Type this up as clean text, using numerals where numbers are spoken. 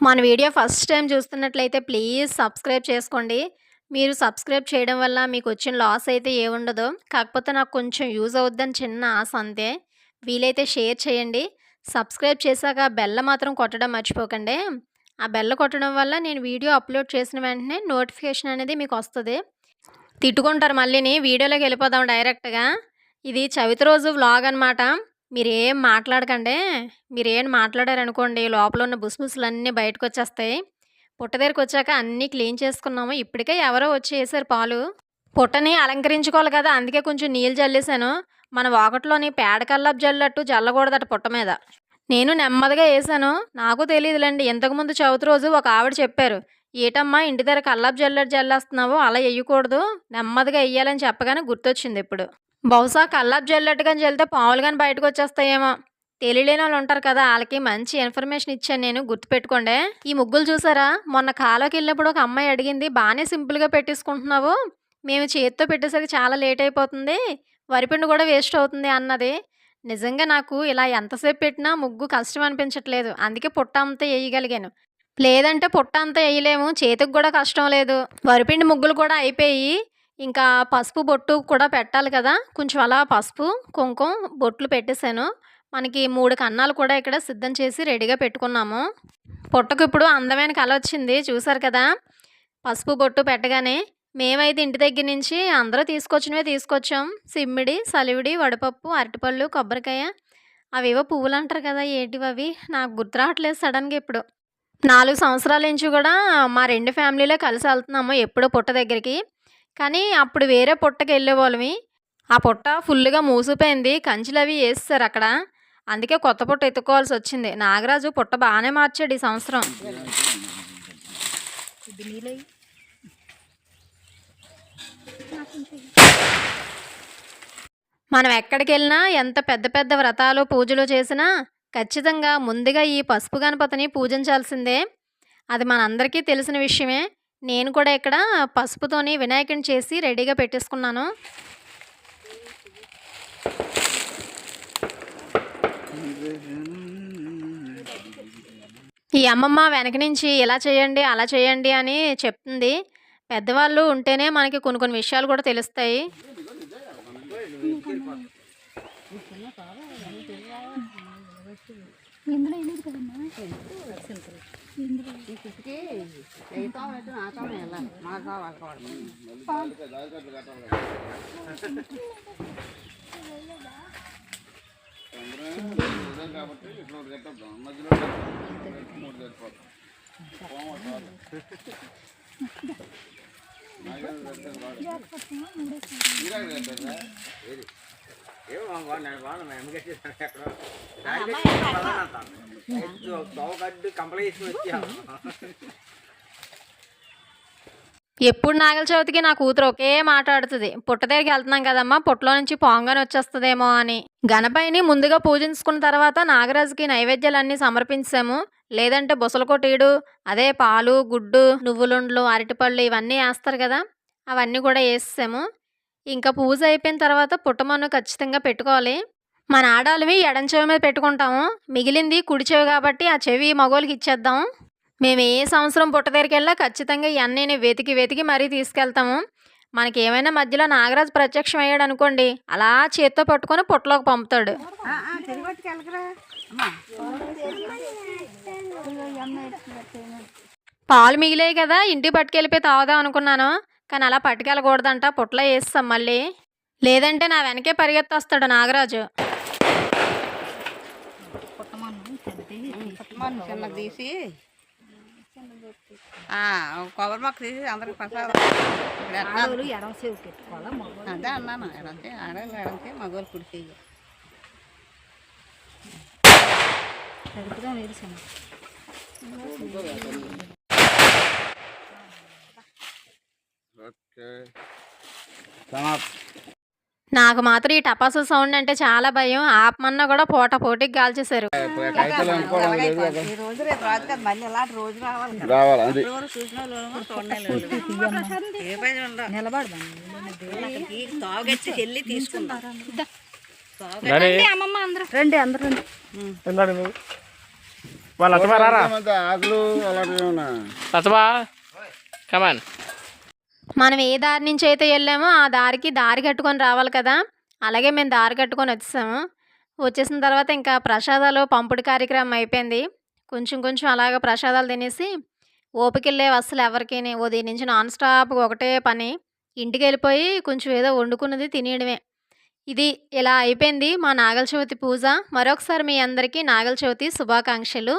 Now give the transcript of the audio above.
మన video first time చూస్తున్నట్లయితే please subscribe చేసుకోండి. మీరు సబ్స్క్రైబ్ చేయడం వల్ల మీకొచ్చిన లాస్ అయితే ఏముండదు. కాకపోతే నాకు కొంచెం యూజ్ అవుద్దని చిన్న ఆశ అంతే. వీలైతే షేర్ చేయండి. సబ్స్క్రైబ్ చేశాక బెల్ మాత్రం కొట్టడం మర్చిపోకండి. ఆ బెల్ కొట్టడం వల్ల నేను వీడియో అప్లోడ్ చేసిన వెంటనే నోటిఫికేషన్ అనేది మీకొస్తది. తిట్టుకుంటారు మళ్ళీని. వీడియోలోకి వెళ్ళిపోదాం డైరెక్ట్‌గా. ఇది చవితి రోజు వ్లాగ్ అనమాట. మీరేం మాట్లాడకండి. మీరేం మాట్లాడారనుకోండి లోపల ఉన్న బుసబుసలన్నీ బయటకొచ్చేస్తాయి. పుట్ట దగ్గరకొచ్చాక అన్నీ క్లీన్ చేసుకున్నాము. ఇప్పటికే ఎవరో వచ్చి ఏశారు పాలు. పుట్టని అలంకరించుకోవాలి కదా! అందుకే కొంచెం నీళ్ళు జల్లేసాను. మన వాకిట్లోని పేడ కల్లాపు జల్లినట్టు జల్లకూడదట పుట్ట మీద. నేను నెమ్మదిగా ఏశాను. నాకు తెలీదులెండి. ఇంతకుముందు చవితి రోజు ఒక ఆవిడ చెప్పారు. "ఏటమ్మా ఇంటి దగ్గర కల్లాపు జల్లినట్టు జల్లేస్తున్నావు? అలా ఎయ్యకూడదు. నెమ్మదిగా ఎయ్యాలని" చెప్పగానే గుర్తొచ్చిందిప్పుడు. బహుశా కల్లాపు జల్లినట్టుగాని జల్లితే పాములు గాని బయటకొచ్చేస్తాయేమో! తెలియలేనోళ్ళు ఉంటారు కదా! ఆళ్ళకి మంచి ఇన్ఫర్మేషన్ ఇచ్చాను నేను గుర్తుపెట్టుకోండి. ఈ ముగ్గులు చూసారా? మొన్న కాలువకెళ్ళినప్పుడు ఒక అమ్మాయి అడిగింది, "బానే సింపుల్‌గా పెట్టేసుకుంటున్నావు. మేము చేత్తో పెట్టేసరికి చాలా లేట్ అయిపోతుంది. వరిపిండి కూడా వేస్ట్ అవుతుంది" అన్నది. నిజంగా నాకు ఇలా ఎంతసేపు పెట్టినా ముగ్గు కష్టం అనిపించట్లేదు. అందుకే పుట్ట అంతా ఎయ్యగలిగాను. లేదంటే పుట్ట అంతా ఎయ్యలేము. చేతికి గూడా కష్టం లేదు. వరిపిండి ముగ్గులు కూడా అయిపోయి, ఇంకా పసుపు బొట్టు కూడా పెట్టాలి కదా! కొంచెం అలా పసుపు, కుంకుమ బొట్లు పెట్టేసాను. మనకి 3 కన్నాలు కూడా ఇక్కడ సిద్ధం చేసి రెడీగా పెట్టుకున్నాము. పుట్టకిప్పుడు అందమైన కలొచ్చింది చూసారు కదా! పసుపు బొట్టు పెట్టగానే. మేమైతే ఇంటి దగ్గర నుంచి అందరూ తీసుకొచ్చినవే తీసుకొచ్చాం. సిమ్మిడి, సలివిడి, వడపప్పు, అరటిపళ్ళు, కొబ్బరికాయ, అవేవో పువ్వులంటారు కదా! ఏంటివవి? నాకు గుర్తు రావట్లేదు సడెన్‌గా ఇప్పుడు. 4 సంవత్సరాల నుంచి కూడా మా 2 ఫ్యామిలీలే కలిసి ఎళ్తున్నాము ఎప్పుడో పుట్ట దగ్గరికి. కానీ అప్పుడు వేరే పుట్టకెళ్ళేవాళ్ళమి. ఆ పుట్ట ఫుల్లుగా మూసిపోయింది. కంచెలవి యేసేసారక్కడ. అందుకే కొత్త పుట్ట ఎతుక్కోవాల్సొచ్చింది. నాగరాజు పుట్ట బానే మార్చాడు ఈ సంవత్సరం. మనం ఎక్కడికెళ్ళినా ఎంత పెద్ద పెద్ద వ్రతాలు, పూజలు చేసినా ఖచ్చితంగా ముందుగా ఈ పసుపు గణపతిని పూజించాల్సిందే. అది మనందరికీ తెలిసిన విషయమే. నేను కూడా ఇక్కడ పసుపుతోని వినాయకుడిని చేసి రెడీగా పెట్టేసుకున్నాను. ఈ అమ్మమ్మ వెనక నుంచి ఇలా చేయండి, అలా చేయండి అని చెప్తుంది. పెద్దవాళ్ళు ఉంటేనే మనకి కొన్ని కొన్ని విషయాలు కూడా తెలుస్తాయి. ఎప్పుడు నాగల చవితికి నా కూతురు ఒకే మాట ఆడుతుంది. పుట్ట దగ్గరికి వెళ్తున్నాం కదమ్మా, పుట్టలో నుంచి పాంగాని వచ్చేస్తుందేమో అని. గణపయ్యని ముందుగా పూజించుకున్న తర్వాత నాగరాజుకి నైవేద్యాలన్నీ సమర్పించాము. లేదంటే బుసలు కొట్టీడు, అదే పాలు, గుడ్డు, నువ్వులుండ్లు, అరటిపళ్ళు ఇవన్నీ వేస్తారు కదా! అవన్నీ కూడా వేసేసాము. ఇంకా పూజ అయిపోయిన తర్వాత పుట్టమన్ను ఖచ్చితంగా పెట్టుకోవాలి. మన ఆడాళ్ళవి ఎడం చెవి మీద పెట్టుకుంటాము. మిగిలింది కుడి చెవి కాబట్టి ఆ చెవి మగోళ్ళకి ఇచ్చేద్దాం. మేము ఏ సంవత్సరం పుట్ట దగ్గరికెళ్ళినా ఖచ్చితంగా ఇయన్నీని వెతికి వెతికి మరీ తీసుకెళ్తాము. మనకేమైనా మధ్యలో నాగరాజు ప్రత్యక్షం అయ్యాడనుకోండి, అలా చేత్తో పట్టుకొని పుట్టలోకి పంపుతాడు. పాలు మిగిలాయి కదా, ఇంటికి పట్టుకెళ్ళిపోయి తాగుదాం అనుకున్నాను. కానీ అలా పట్టుకెళ్ళకూడదంట, పుట్టలో వేస్తాం మళ్ళీ. లేదంటే నా వెనకే పరిగెత్తొస్తాడు నాగరాజు. తీసి కొబ్బరి మొక్క తీసి అందరికి ప్రసాదం అదే అన్నాను. ఎడంతే ఆడవాళ్ళు ఎడంతే, మగవాళ్ళు కుడితే. నాకు మాత్రం ఈ టపాసు సౌండ్ అంటే చాలా భయం. ఆపమన్నా కూడా పోటీకి కాల్చేశారు. అమ్మమ్మ అందరూ రండి. వాళ్ళు లతబా రారా ఆకులు అలాంటివి ఏమన్నా లతబా కమాన్. మనం ఏ దారి నుంచి అయితే వెళ్ళామో ఆ దారికి దారి కట్టుకొని రావాలి కదా! అలాగే మేము దారి కట్టుకొని వచ్చేసాము. వచ్చేసిన తర్వాత ఇంకా ప్రసాదాలు పంపుడు కార్యక్రమం అయిపోయింది. కొంచెం కొంచెం అలాగా ప్రసాదాలు తినేసి ఓపిక లేవు అస్సలు ఎవరికిని. ఉదయం నుంచి నాన్ స్టాప్‌గా ఒకటే పని. ఇంటికెళ్ళిపోయి కొంచెం ఏదో వండుకున్నది తినేయడమే. ఇది ఇలా అయిపోయింది మా నాగల చవితి పూజ. మరొకసారి మీ అందరికీ నాగల చవితి శుభాకాంక్షలు.